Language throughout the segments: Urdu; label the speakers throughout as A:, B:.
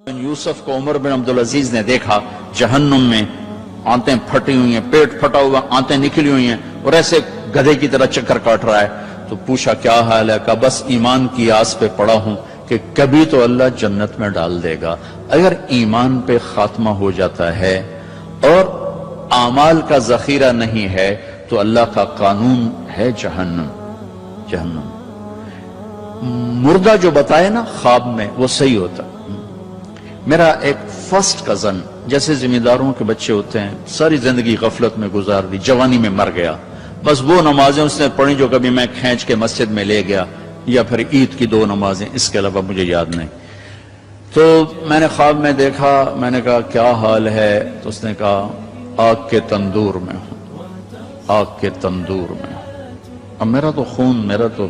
A: یوسف کو عمر بن عبدالعزیز نے دیکھا جہنم میں، آنتیں پھٹی ہوئی ہیں، پیٹ پھٹا ہوا، آنتیں نکلی ہوئی ہیں اور ایسے گدھے کی طرح چکر کاٹ رہا ہے. تو پوچھا کیا حال ہے؟ کہا بس ایمان کی آس پہ پڑا ہوں کہ کبھی تو اللہ جنت میں ڈال دے گا. اگر ایمان پہ خاتمہ ہو جاتا ہے اور اعمال کا ذخیرہ نہیں ہے تو اللہ کا قانون ہے جہنم. مردہ جو بتائے نا خواب میں وہ صحیح ہوتا. میرا ایک فرسٹ کزن، جیسے ذمہ داروں کے بچے ہوتے ہیں، ساری زندگی غفلت میں گزار دی، جوانی میں مر گیا. بس وہ نمازیں اس نے پڑھی جو کبھی میں کھینچ کے مسجد میں لے گیا، یا پھر عید کی 2 نمازیں، اس کے علاوہ مجھے یاد نہیں. تو میں نے خواب میں دیکھا، میں نے کہا کیا حال ہے؟ تو اس نے کہا آگ کے تندور میں ہوں، آگ کے تندور میں. اب میرا تو خون، میرا تو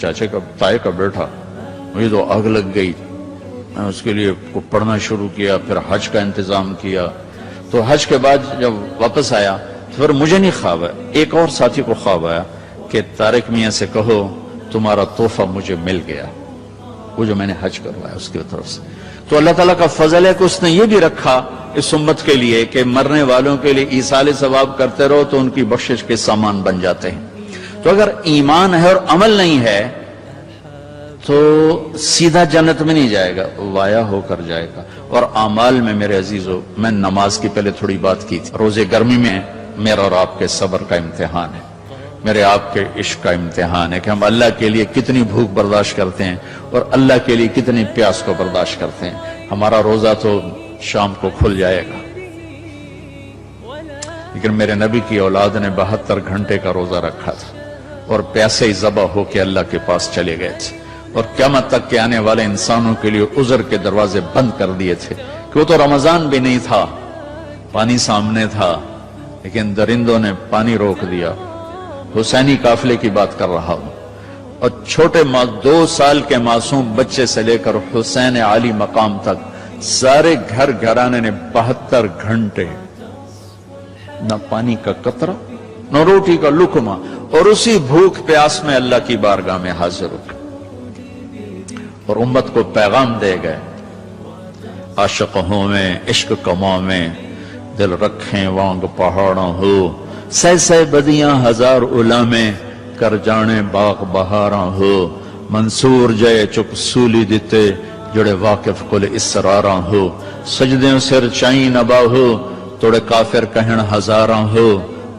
A: چاچے کا، تائے کا بیٹا، مجھے تو آگ لگ گئی. میں اس کے لیے پڑھنا شروع کیا، پھر حج کا انتظام کیا. تو حج کے بعد جب واپس آیا تو پھر مجھے نہیں خواب ہے، ایک اور ساتھی کو خواب آیا کہ طارق میاں سے کہو تمہارا تحفہ مجھے مل گیا، وہ جو میں نے حج کروایا اس کی طرف سے. تو اللہ تعالیٰ کا فضل ہے کہ اس نے یہ بھی رکھا اس امت کے لیے کہ مرنے والوں کے لیے ایصال ثواب کرتے رہو تو ان کی بخشش کے سامان بن جاتے ہیں. تو اگر ایمان ہے اور عمل نہیں ہے تو سیدھا جنت میں نہیں جائے گا، وایا ہو کر جائے گا. اور اعمال میں میرے عزیزو، میں نماز کی پہلے تھوڑی بات کی تھی. روزے گرمی میں میرا اور آپ کے صبر کا امتحان ہے، میرے آپ کے عشق کا امتحان ہے کہ ہم اللہ کے لیے کتنی بھوک برداشت کرتے ہیں اور اللہ کے لیے کتنی پیاس کو برداشت کرتے ہیں. ہمارا روزہ تو شام کو کھل جائے گا، لیکن میرے نبی کی اولاد نے 72 گھنٹے کا روزہ رکھا تھا اور پیاسے ہی ذبح ہو کے اللہ کے پاس چلے گئے تھے. اور قیامت تک کے آنے والے انسانوں کے لیے عذر کے دروازے بند کر دیے تھے کہ وہ تو رمضان بھی نہیں تھا، پانی سامنے تھا لیکن درندوں نے پانی روک دیا. حسینی قافلے کی بات کر رہا ہوں. اور چھوٹے 2 سال کے معصوم بچے سے لے کر حسین عالی مقام تک سارے گھر گھرانے نے 72 گھنٹے نہ پانی کا قطرہ نہ روٹی کا لقمہ، اور اسی بھوک پیاس میں اللہ کی بارگاہ میں حاضر ہو اور امت کو پیغام دے گئے. عاشق ہوں میں عشق کماں میں دل رکھیں وانگ پہاڑوں ہو، سہ سہ بدیاں ہزار علامیں کر جانے باغ بہاراں ہو. منصور جے چک سولی دیتے جڑے واقف کل اسراراں ہو. سجدیں سر چائیں نبا ہو توڑے کافر کہن ہزاراں ہو.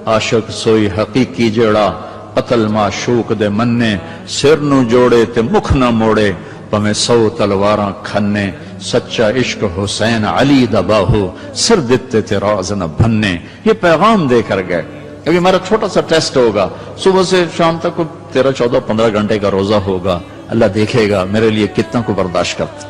A: عاشق سوئی حقیقی جڑا قتل معشوق دے مننے، سر نو جوڑے تے مکھ نہ موڑے پمیں 100 تلواراں کھنے. سچا عشق حسین علی دبا ہو سر دیتے تے راز نہ بھننے. یہ پیغام دے کر گئے. ابھی ہمارا چھوٹا سا ٹیسٹ ہوگا، صبح سے شام تک 13, 14, 15 گھنٹے کا روزہ ہوگا. اللہ دیکھے گا میرے لیے کتنا کو برداشت کرتا.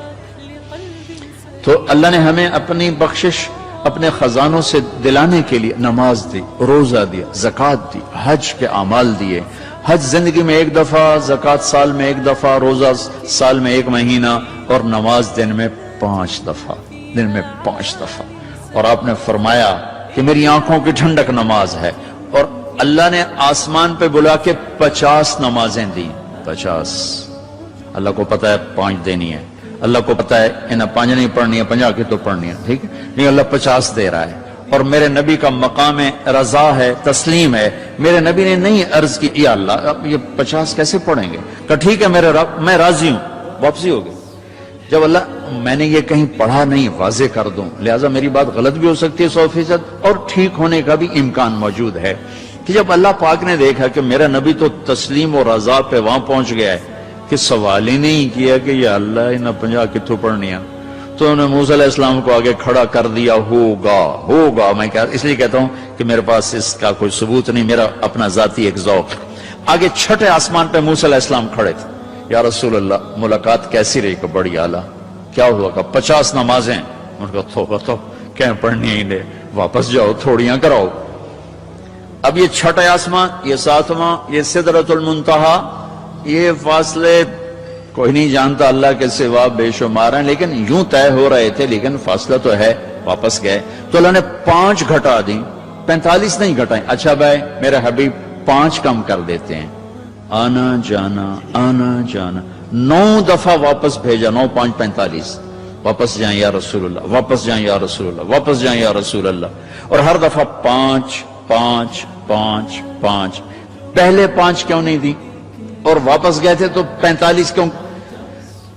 A: تو اللہ نے ہمیں اپنی بخشش اپنے خزانوں سے دلانے کے لیے نماز دی، روزہ دیا، زکوٰۃ دی، حج کے اعمال دیے. حج زندگی میں 1 دفعہ، زکوٰۃ سال میں 1 دفعہ، روزہ سال میں 1 مہینہ، اور نماز دن میں 5 دفعہ، دن میں 5 دفعہ. اور آپ نے فرمایا کہ میری آنکھوں کی ٹھنڈک نماز ہے. اور اللہ نے آسمان پہ بلا کے 50 نمازیں دی. 50. اللہ کو پتا ہے 5 دینی ہے، اللہ کو پتا ہے انہیں 5 نہیں پڑھنی ہے، 50 کی تو پڑھنی ہے، ٹھیک ہے، نہیں اللہ 50 دے رہا ہے. اور میرے نبی کا مقام رضا ہے، تسلیم ہے. میرے نبی نے نہیں عرض کی یا اللہ اب یہ 50 کیسے پڑھیں گے؟ کہ ٹھیک ہے میرے رب میں راضی ہوں. واپسی ہو گئی. جب اللہ میں نے یہ کہیں پڑھا نہیں واضح کر دوں، لہٰذا میری بات غلط بھی ہو سکتی ہے 100%، اور ٹھیک ہونے کا بھی امکان موجود ہے. کہ جب اللہ پاک نے دیکھا کہ میرا نبی تو تسلیم و رضا پہ وہاں پہنچ گیا ہے کہ سوال ہی نہیں کیا کہ یا اللہ انہیں 50 کتوں پڑھنی ہے، تو انہوں نے موسیٰ علیہ السلام کو آگے کھڑا کر دیا. ہوگا. میں اس لیے کہتا ہوں کہ میرے پاس اس کا کوئی ثبوت نہیں، میرا اپنا ذاتی ایک ذوق. آگے چھٹے آسمان پہ موسیٰ علیہ السلام کھڑے تھے. یا رسول اللہ ملاقات کیسی رہی؟ کہ بڑی اعلیٰ. کیا ہوا؟ کہ 50 نمازیں. ان کا تو کہیں پڑھنی ہی لے، واپس جاؤ تھوڑیاں کراؤ. اب یہ چھٹے آسمان، یہ 7واں، یہ سدرۃ المنتہا، یہ فاصلے کوئی نہیں جانتا، اللہ کے سوا بے شمار ہیں، لیکن یوں طے ہو رہے تھے، لیکن فاصلہ تو ہے. واپس گئے تو اللہ نے 5 گھٹا دیں، 45 نہیں گھٹائیں. اچھا بھائی میرے حبیب 5 کم کر دیتے ہیں. آنا جانا 9 دفعہ واپس بھیجا. 9 5 45. واپس جائیں یا رسول اللہ، واپس جائیں یا رسول اللہ، واپس جائیں یا رسول اللہ، اور ہر دفعہ 5 5 5 5، پہلے 5 کیوں نہیں دی؟ اور واپس گئے تھے تو 45 کیوں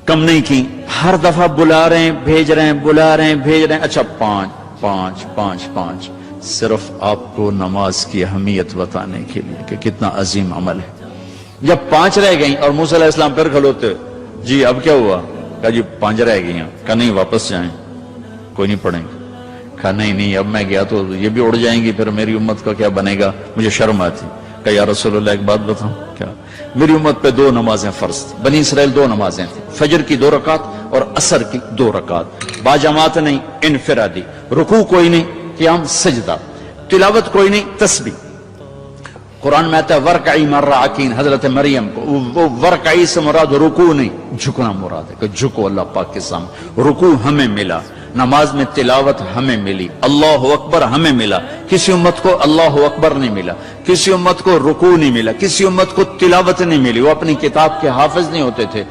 A: کم نہیں کی؟ ہر دفعہ بلا رہے ہیں، بھیج رہے ہیں، بلا رہے ہیں، بھیج رہے ہیں، اچھا 5 5 5 5، صرف آپ کو نماز کی اہمیت بتانے کے لیے کہ کتنا عظیم عمل ہے۔ جب 5 رہ گئیں اور موسیٰ علیہ السلام پھر کھلوتے، جی اب کیا ہوا؟ کہا جی 5 رہ گئی ہیں۔ کہا نہیں، واپس جائیں، کوئی نہیں پڑھیں گے۔ کہا نہیں اب میں گیا تو یہ بھی اڑ جائیں گی، پھر میری امت کا کیا بنے گا، مجھے شرم آتی۔ کہا یا رسول اللہ ایک بات بتاؤں، کیا؟ میری امت پہ 2 نمازیں فرض تھیں، بنی اسرائیل 2 نمازیں تھیں، فجر کی 2 رکعت اور عصر کی 2 رکعت، باجماعت نہیں، انفرادی، رکوع کوئی نہیں، قیام سجدہ، تلاوت کوئی نہیں، تسبیح۔ قرآن میں آتا ہے ورکعی مع الراکعین، حضرت مریم کو وہ ورکعی سے مراد رکوع نہیں، جھکنا مراد ہے کہ جھکو اللہ پاک کے سامنے۔ رکوع ہمیں ملا، نماز میں تلاوت ہمیں ملی، اللہ اکبر ہمیں ملا، کسی امت کو اللہ اکبر نہیں ملا، کسی امت کو رکوع نہیں ملا، کسی امت کو تلاوت نہیں ملی، وہ اپنی کتاب کے حافظ نہیں ہوتے تھے،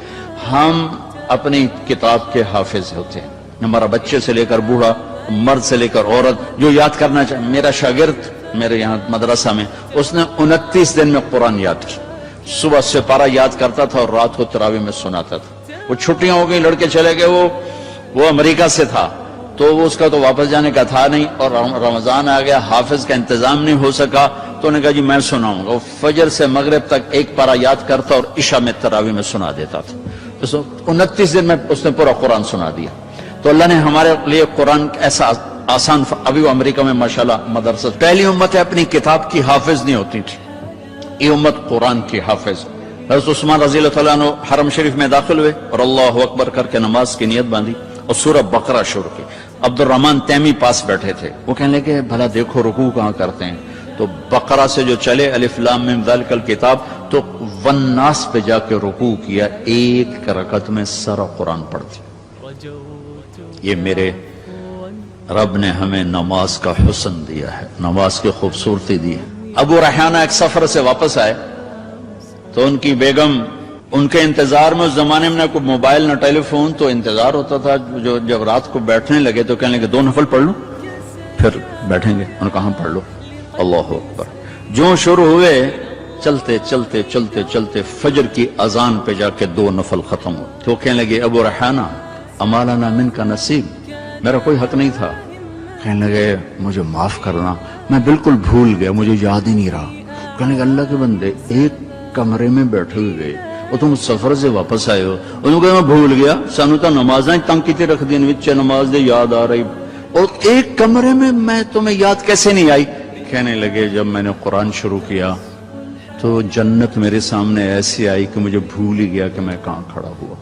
A: ہم اپنی کتاب کے حافظ ہوتے ہیں۔ ہمارا بچے سے لے کر بوڑھا، مرد سے لے کر عورت جو یاد کرنا چاہے، میرا شاگرد میرے یہاں مدرسہ میں، اس نے 29 دن میں قرآن یاد کیا، صبح سپارہ یاد کرتا تھا اور رات کو تراویح میں سناتا تھا۔ وہ چھٹیاں ہو گئی، لڑکے چلے گئے، وہ امریکہ سے تھا تو وہ اس کا تو واپس جانے کا تھا نہیں، اور رمضان آ گیا، حافظ کا انتظام نہیں ہو سکا تو انہوں نے کہا جی میں سناؤں گا۔ وہ فجر سے مغرب تک ایک پارہ یاد کرتا اور عشاء میں تراویح میں سنا دیتا تھا۔ 29 دن میں اس نے پورا قرآن سنا دیا۔ تو اللہ نے ہمارے لیے قرآن ایسا آسان، ابھی وہ امریکہ میں ماشاءاللہ مدرسہ، پہلی امت ہے اپنی کتاب کی حافظ نہیں ہوتی تھی، یہ امت قرآن کی حافظ۔ حضرت عثمان رضی اللہ تعالیٰ عنہ حرم شریف میں داخل ہوئے اور اللہ اکبر کر کے نماز کی نیت باندھی اور سورہ بقرہ شروع کی۔ عبد الرحمن تیمی پاس بیٹھے تھے، وہ کہنے لگے بھلا دیکھو رکوع کہاں کرتے ہیں، تو بقرہ سے جو چلے الف لام میم ذالک الکتاب تو والناس پہ جا کے رکوع کیا، ایک رکعت میں سارا قرآن پڑھ دیا۔ یہ میرے رب نے ہمیں نماز کا حسن دیا ہے، نماز کی خوبصورتی دی ہے۔ ابو ریحانہ ایک سفر سے واپس آئے تو ان کی بیگم ان کے انتظار میں، اس زمانے میں نہ کوئی موبائل نہ ٹیلی فون، تو انتظار ہوتا تھا، جو جب رات کو بیٹھنے لگے تو کہنے لگے 2 نفل پڑھ لوں پھر بیٹھیں گے۔ انہوں نے کہا پڑھ لو، اللہ اکبر۔ جو شروع ہوئے چلتے چلتے چلتے چلتے فجر کی اذان پہ جا کے 2 نفل ختم ہوئے تو کہنے لگے ابو ریحانہ اما لنا من کا نصیب، میرا کوئی حق نہیں تھا۔ کہنے لگے مجھے معاف کرنا، میں بالکل بھول گیا، مجھے یاد ہی نہیں رہا۔ کہنے لگے اللہ کے بندے ایک کمرے میں بیٹھے ہوئے گئے اور تم سفر سے واپس آئے ہو، انہوں نے کہا میں بھول گیا، سانو تا نمازاں تنگ کیتے رکھ دین وچ نماز دے یاد آ رہی، اور ایک کمرے میں تمہیں یاد کیسے نہیں آئی؟ کہنے لگے جب میں نے قرآن شروع کیا تو جنت میرے سامنے ایسی آئی کہ مجھے بھول ہی گیا کہ میں کہاں کھڑا ہوا۔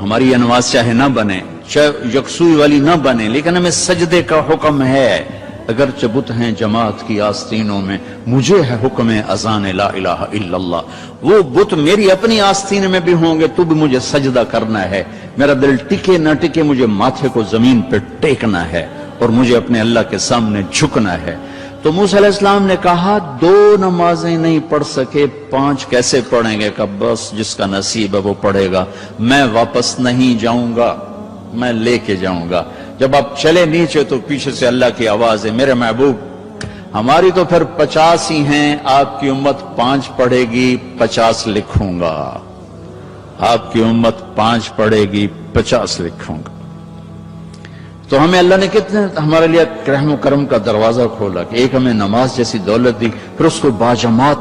A: ہماری یہ نماز چاہے نہ بنے، چاہے یکسوئی والی نہ بنے، لیکن ہمیں سجدے کا حکم ہے۔ اگرچہ بت ہیں جماعت کی آستینوں میں، مجھے ہے حکم اذان لا الہ الا اللہ۔ وہ بت میری اپنی آستین میں بھی ہوں گے تو بھی مجھے سجدہ کرنا ہے، میرا دل ٹکے نہ ٹکے مجھے ماتھے کو زمین پہ ٹیکنا ہے اور مجھے اپنے اللہ کے سامنے جھکنا ہے۔ تو موسیٰ علیہ السلام نے کہا 2 نمازیں نہیں پڑھ سکے، 5 کیسے پڑھیں گے؟ کہ بس جس کا نصیب ہے وہ پڑھے گا، میں واپس نہیں جاؤں گا، میں لے کے جاؤں گا۔ جب آپ چلے نیچے تو پیچھے سے اللہ کی آواز ہے میرے محبوب ہماری تو پھر 50 ہی ہیں، آپ کی امت 5 پڑھے گی 50 لکھوں گا، آپ کی امت 5 پڑھے گی 50 لکھوں گا۔ تو ہمیں اللہ نے کتنے ہمارے لیے رحم و کرم کا دروازہ کھولا کہ ایک ہمیں نماز جیسی دولت دی، پھر اس کو باجماعت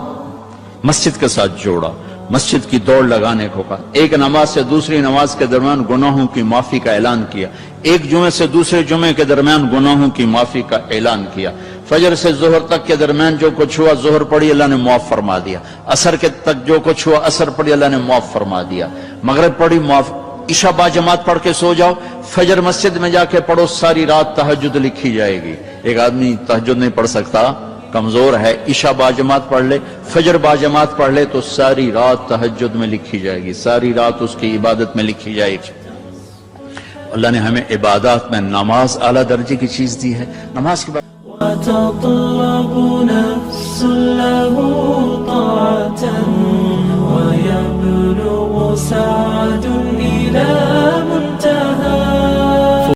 A: مسجد کے ساتھ جوڑا، مسجد کی دوڑ لگانے کو کہا، ایک نماز سے دوسری نماز کے درمیان گناہوں کی معافی کا اعلان کیا، ایک جمعے سے دوسرے جمعے کے درمیان گناہوں کی معافی کا اعلان کیا، فجر سے ظہر تک کے درمیان جو کچھ ہوا ظہر پڑھی اللہ نے معاف فرما دیا، عصر کے تک جو کچھ ہوا عصر پڑھی اللہ نے معاف فرما دیا، مغرب پڑھی معاف، عشاء با جماعت پڑھ کے سو جاؤ، فجر مسجد میں جا کے پڑھو، ساری رات تہجد لکھی جائے گی۔ ایک آدمی تہجد نہیں پڑھ سکتا، کمزور ہے، عشاء با جماعت پڑھ لے، فجر با جماعت پڑھ لے تو ساری رات تہجد میں لکھی جائے گی، ساری رات اس کی عبادت میں لکھی جائے گی۔ اللہ نے ہمیں عبادات میں نماز اعلیٰ درجے کی چیز دی ہے۔ نماز کے بعد
B: وتطلب نفس له طاعة ويبلغ سعد إلى